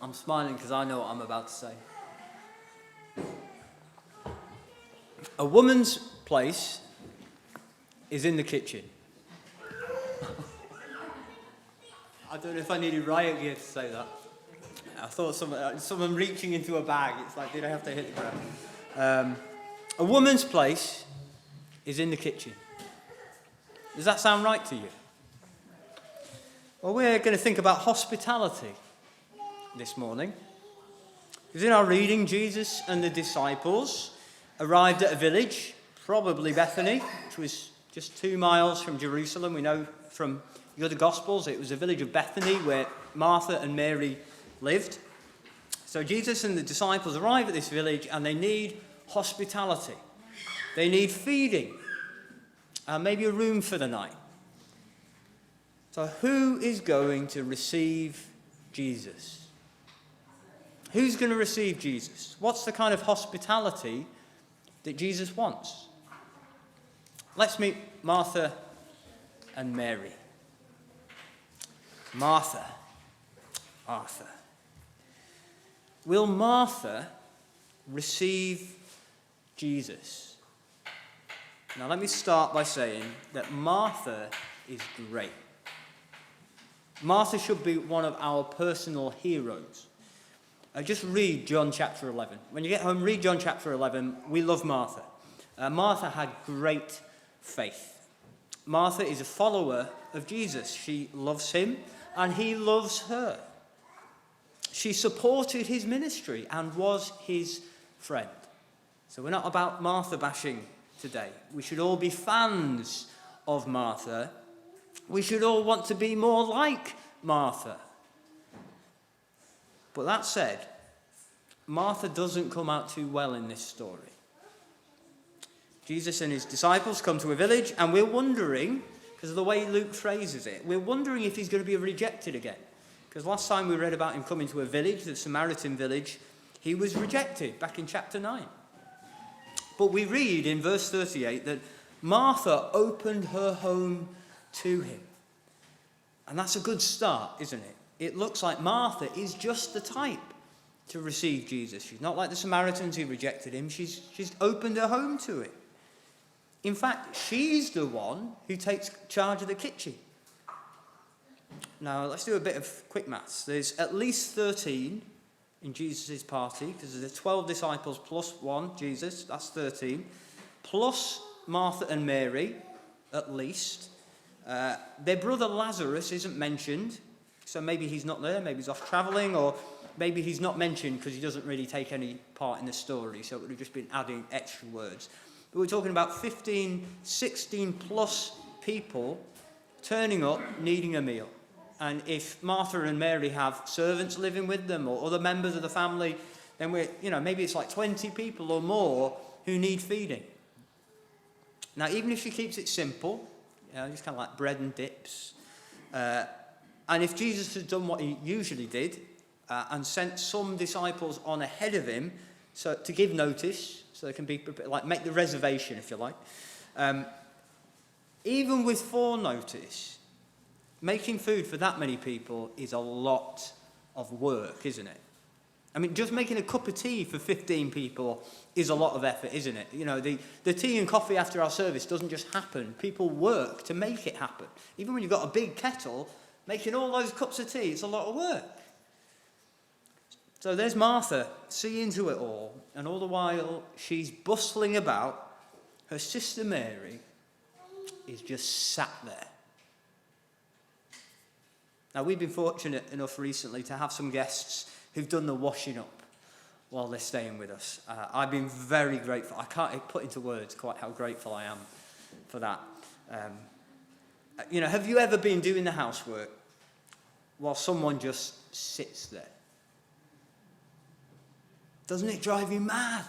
I'm smiling because I know what I'm about to say. A woman's place is in the kitchen. I don't know if I needed riot gear to say that. I thought someone reaching into a bag. It's like, did I have to hit the ground? A woman's place is in the kitchen. Does that sound right to you? Well, we're going to think about hospitality this morning. Because in our reading, Jesus and the disciples arrived at a village, probably Bethany, which was just 2 miles from Jerusalem. We know from the other Gospels it was a village of Bethany where Martha and Mary lived. So Jesus and the disciples arrive at this village and they need hospitality. They need feeding and maybe a room for the night. So who is going to receive Jesus? Who's going to receive Jesus? What's the kind of hospitality that Jesus wants? Let's meet Martha and Mary. Martha. Will Martha receive Jesus? Now let me start by saying that Martha is great. Martha should be one of our personal heroes. Just read John chapter 11. When you get home, read John chapter 11. We love Martha. Martha had great faith. Martha is a follower of Jesus. She loves him and he loves her. She supported his ministry and was his friend. So we're not about Martha bashing today. We should all be fans of Martha. We should all want to be more like Martha. But that said, Martha doesn't come out too well in this story. Jesus and his disciples come to a village, and we're wondering, because of the way Luke phrases it, we're wondering if he's going to be rejected again. Because last time we read about him coming to a village, the Samaritan village, he was rejected back in chapter 9. But we read in verse 38 that Martha opened her home to him. And that's a good start, isn't it? It looks like Martha is just the type to receive Jesus. She's not like the Samaritans who rejected him. She's opened her home to it. In fact, she's the one who takes charge of the kitchen. Now, let's do a bit of quick maths. There's at least 13 in Jesus' party, because there's 12 disciples plus one, Jesus, that's 13, plus Martha and Mary, at least. Their brother Lazarus isn't mentioned, so maybe he's not there, maybe he's off travelling, or maybe he's not mentioned because he doesn't really take any part in the story, so it would have just been adding extra words. But we're talking about 15, 16 plus people turning up, needing a meal. And if Martha and Mary have servants living with them or other members of the family, then maybe it's like 20 people or more who need feeding. Now, even if she keeps it simple, just kind of like bread and dips, and if Jesus had done what he usually did and sent some disciples on ahead of him so to give notice, so they can be like make the reservation, if you like, even with foreknotice, making food for that many people is a lot of work, isn't it? I mean, just making a cup of tea for 15 people is a lot of effort, isn't it? You know, the tea and coffee after our service doesn't just happen. People work to make it happen. Even when you've got a big kettle, making all those cups of tea, it's a lot of work. So there's Martha, seeing to it all, and all the while she's bustling about, her sister Mary is just sat there. Now, we've been fortunate enough recently to have some guests who've done the washing up while they're staying with us. I've been very grateful. I can't put into words quite how grateful I am for that. Have you ever been doing the housework while someone just sits there? Doesn't it drive you mad?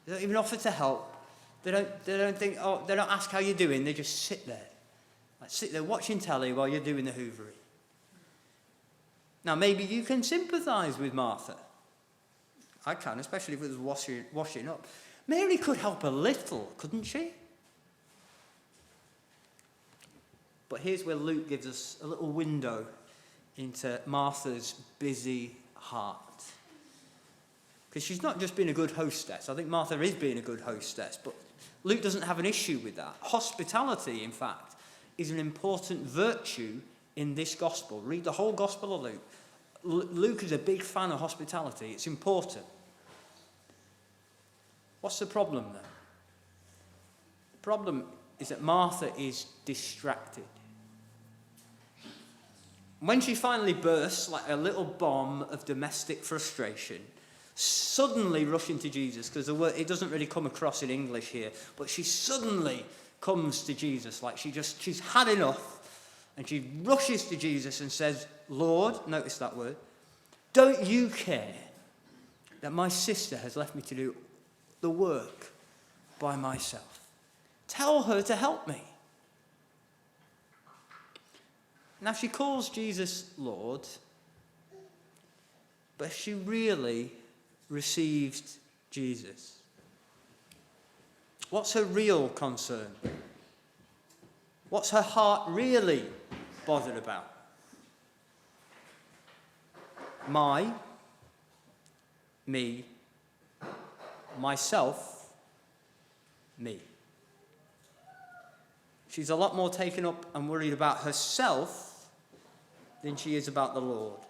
They don't even offer to help. They don't think, they don't ask how you're doing. They just sit there. Like sit there watching telly while you're doing the hoovering. Now, maybe you can sympathise with Martha. I can, especially if it was washing up. Mary could help a little, couldn't she? But here's where Luke gives us a little window into Martha's busy heart. Because she's not just being a good hostess. I think Martha is being a good hostess, but Luke doesn't have an issue with that. Hospitality, in fact, is an important virtue in this gospel. Read the whole gospel of Luke. Luke is a big fan of hospitality. It's important. What's the problem then? The problem is that Martha is distracted. When she finally bursts like a little bomb of domestic frustration, suddenly rushing to Jesus, because the word, it doesn't really come across in English here, but she suddenly comes to Jesus, like she's had enough, and she rushes to Jesus and says, Lord, notice that word, don't you care that my sister has left me to do the work by myself? Tell her to help me. Now she calls Jesus Lord, but she really received Jesus. What's her real concern? What's her heart really bothered about? Me, myself, me. She's a lot more taken up and worried about herself than she is about the Lord.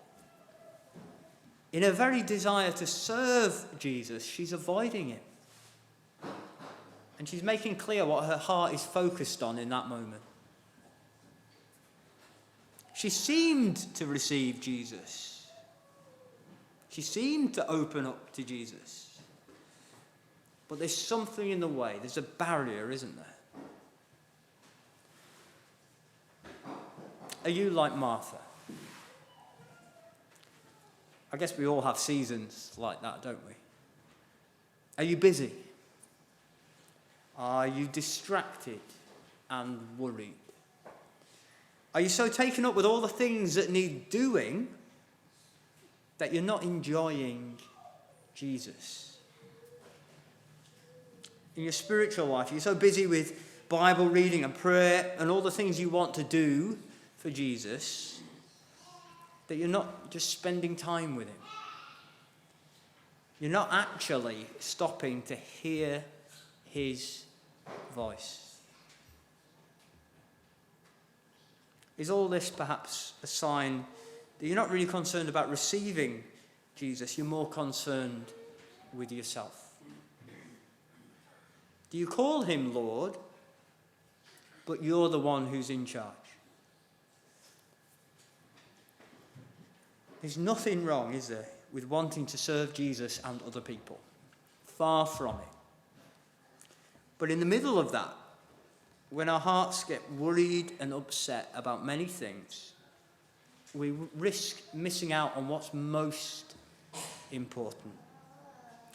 In her very desire to serve Jesus, she's avoiding him. And she's making clear what her heart is focused on in that moment. She seemed to receive Jesus. She seemed to open up to Jesus. But there's something in the way. There's a barrier, isn't there? Are you like Martha? I guess we all have seasons like that, don't we? Are you busy? Are you distracted and worried? Are you so taken up with all the things that need doing that you're not enjoying Jesus? In your spiritual life, you're so busy with Bible reading and prayer and all the things you want to do for Jesus that you're not just spending time with him. You're not actually stopping to hear his voice. Is all this perhaps a sign that you're not really concerned about receiving Jesus? You're more concerned with yourself. Do you call him Lord, but you're the one who's in charge? There's nothing wrong, is there, with wanting to serve Jesus and other people. Far from it. But in the middle of that, when our hearts get worried and upset about many things, we risk missing out on what's most important.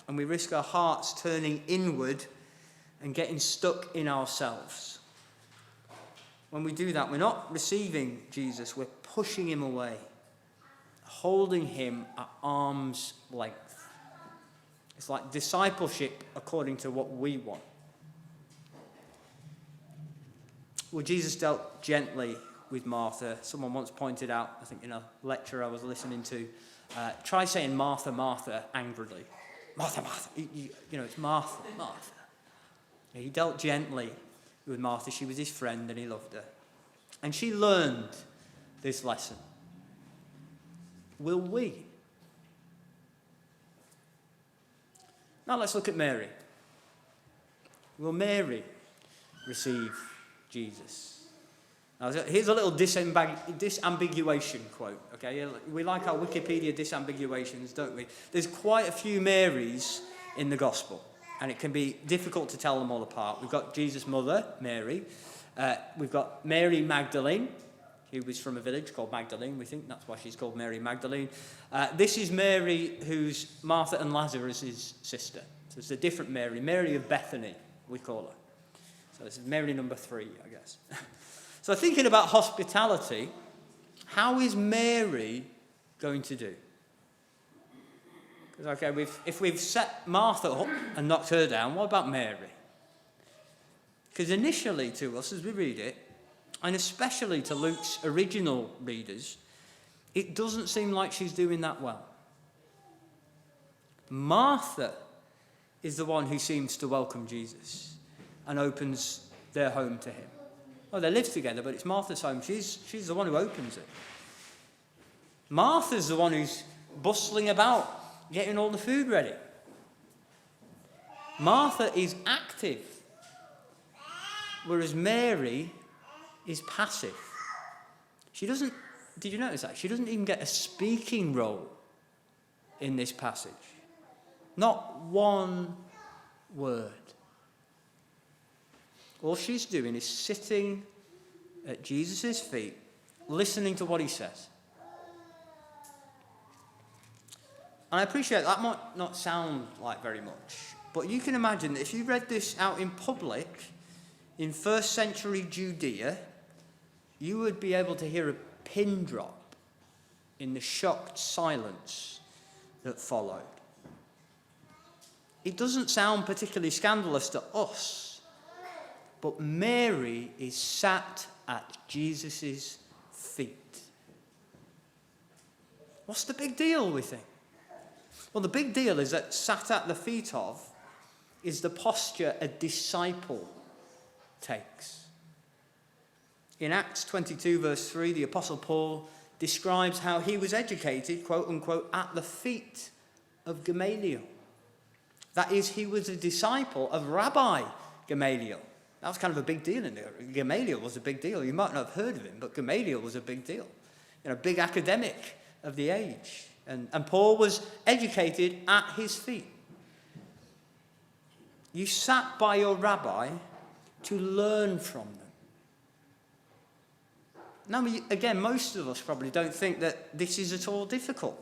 And we risk our hearts turning inward and getting stuck in ourselves. When we do that, we're not receiving Jesus, we're pushing him away, holding him at arm's length. It's like discipleship according to what we want. Well, Jesus dealt gently with Martha. Someone once pointed out, I think in a lecture I was listening to, try saying Martha, Martha angrily. Martha, Martha. It's Martha, Martha. He dealt gently with Martha. She was his friend and he loved her. And she learned this lesson. Will we? Now let's look at Mary. Will Mary receive Jesus? Now, here's a little disambiguation quote, okay? We like our Wikipedia disambiguations, don't we? There's quite a few Marys in the gospel, and it can be difficult to tell them all apart. We've got Jesus' mother, Mary. We've got Mary Magdalene, who was from a village called Magdalene. We think that's why she's called Mary Magdalene. This is Mary, who's Martha and Lazarus' sister. So it's a different Mary. Mary of Bethany, we call her. So this is Mary number 3, I guess. So thinking about hospitality, how is Mary going to do? Because, okay, if we've set Martha up and knocked her down, what about Mary? Because initially to us, as we read it, and especially to Luke's original readers, it doesn't seem like she's doing that well. Martha is the one who seems to welcome Jesus and opens their home to him. Oh, they live together, but it's Martha's home. She's the one who opens it. Martha's the one who's bustling about, getting all the food ready. Martha is active, whereas Mary is passive. Did you notice that? She doesn't even get a speaking role in this passage. Not one word. All she's doing is sitting at Jesus' feet, listening to what he says. And I appreciate that might not sound like very much, but you can imagine that if you read this out in public in first century Judea, you would be able to hear a pin drop in the shocked silence that followed. It doesn't sound particularly scandalous to us, but Mary is sat at Jesus' feet. What's the big deal, we think? Well, the big deal is that sat at the feet of is the posture a disciple takes. In Acts 22, verse 3, the Apostle Paul describes how he was educated, quote unquote, at the feet of Gamaliel. That is, he was a disciple of Rabbi Gamaliel. That was kind of a big deal in there. Gamaliel was a big deal. You might not have heard of him, but Gamaliel was a big deal. Big academic of the age. And Paul was educated at his feet. You sat by your rabbi to learn from them. Now, again, most of us probably don't think that this is at all difficult.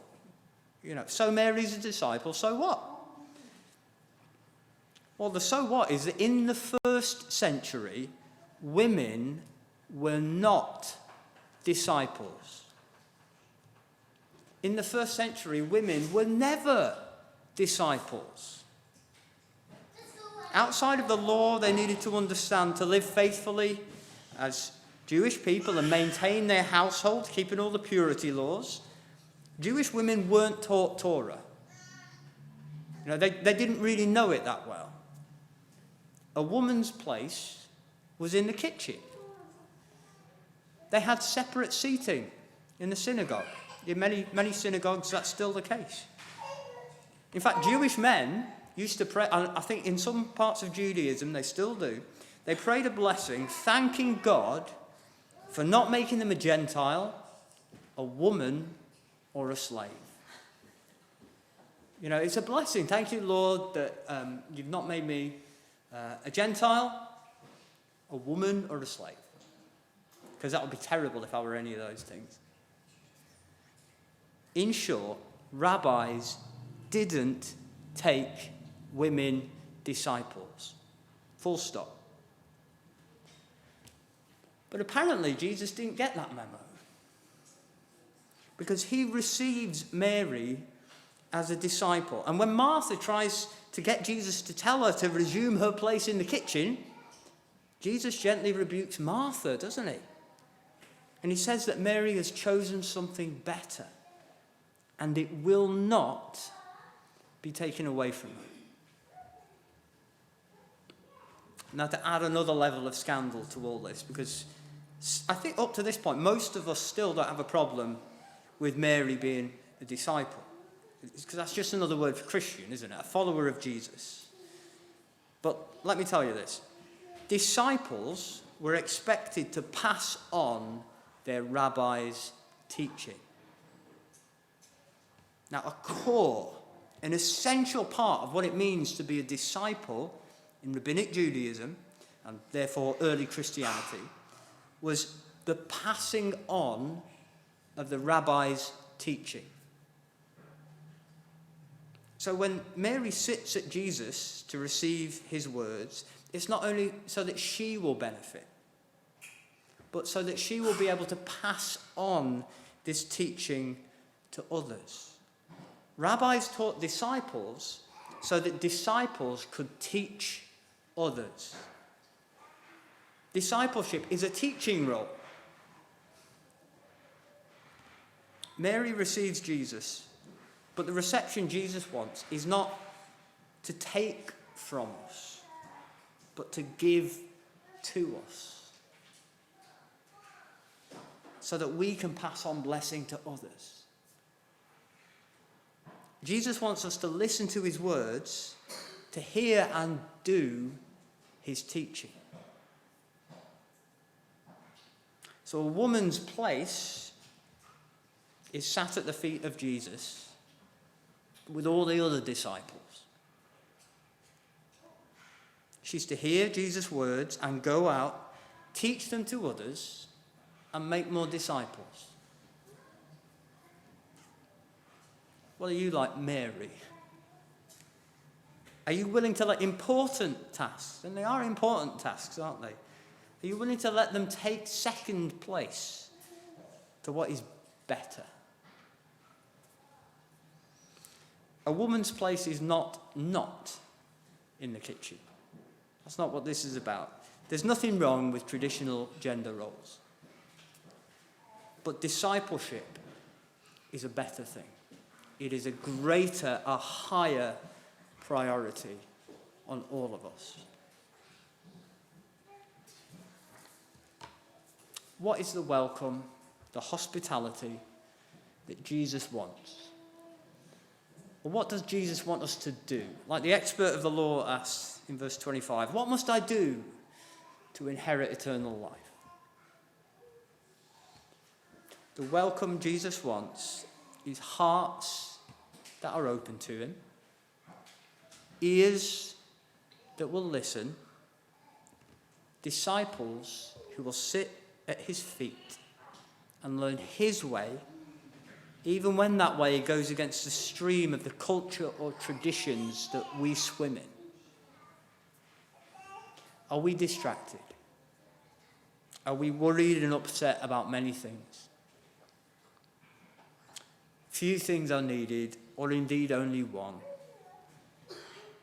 So Mary's a disciple, so what? Well, the so what is that in the first century, women were not disciples. In the first century, women were never disciples. Outside of the law, they needed to understand to live faithfully as Jewish people and maintain their household, keeping all the purity laws. Jewish women weren't taught Torah. They didn't really know it that well. A woman's place was in the kitchen. They had separate seating in the synagogue. In many synagogues, that's still the case. In fact, Jewish men used to pray, I think in some parts of Judaism they still do, they prayed a blessing thanking God for not making them a Gentile, a woman, or a slave. It's a blessing. Thank you, Lord, that you've not made me a Gentile, a woman, or a slave. Because that would be terrible if I were any of those things. In short, rabbis didn't take women disciples. Full stop. But apparently Jesus didn't get that memo. Because he receives Mary as a disciple. And when Martha tries to get Jesus to tell her to resume her place in the kitchen, Jesus gently rebukes Martha, doesn't he? And he says that Mary has chosen something better, and it will not be taken away from her. Now, to add another level of scandal to all this, because I think up to this point, most of us still don't have a problem with Mary being a disciple. Because that's just another word for Christian, isn't it? A follower of Jesus. But let me tell you this. Disciples were expected to pass on their rabbi's teaching. Now, a core, an essential part of what it means to be a disciple in rabbinic Judaism, and therefore early Christianity, was the passing on of the rabbi's teaching. So when Mary sits at Jesus to receive his words, it's not only so that she will benefit, but so that she will be able to pass on this teaching to others. Rabbis taught disciples so that disciples could teach others. Discipleship is a teaching role. Mary receives Jesus But the reception Jesus wants is not to take from us, but to give to us, so that we can pass on blessing to others. Jesus wants us to listen to his words, to hear and do his teaching. So a woman's place is sat at the feet of Jesus with all the other disciples. She's to hear Jesus' words and go out, teach them to others, and make more disciples. Well, are you like Mary? Are you willing to let important tasks, and they are important tasks, aren't they? Are you willing to let them take second place to what is better? A woman's place is not in the kitchen. That's not what this is about. There's nothing wrong with traditional gender roles. But discipleship is a better thing. It is a greater, a higher priority on all of us. What is the welcome, the hospitality that Jesus wants? Well, what does Jesus want us to do? Like the expert of the law asks in verse 25, what must I do to inherit eternal life? The welcome Jesus wants is hearts that are open to him, ears that will listen, disciples who will sit at his feet and learn his way, even when that way goes against the stream of the culture or traditions that we swim in. Are we distracted? Are we worried and upset about many things? Few things are needed, or indeed only one.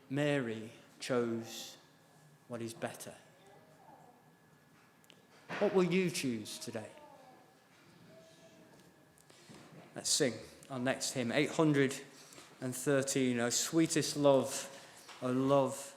Mary chose what is better. What will you choose today? Let's sing our next hymn, 813, O sweetest love, O love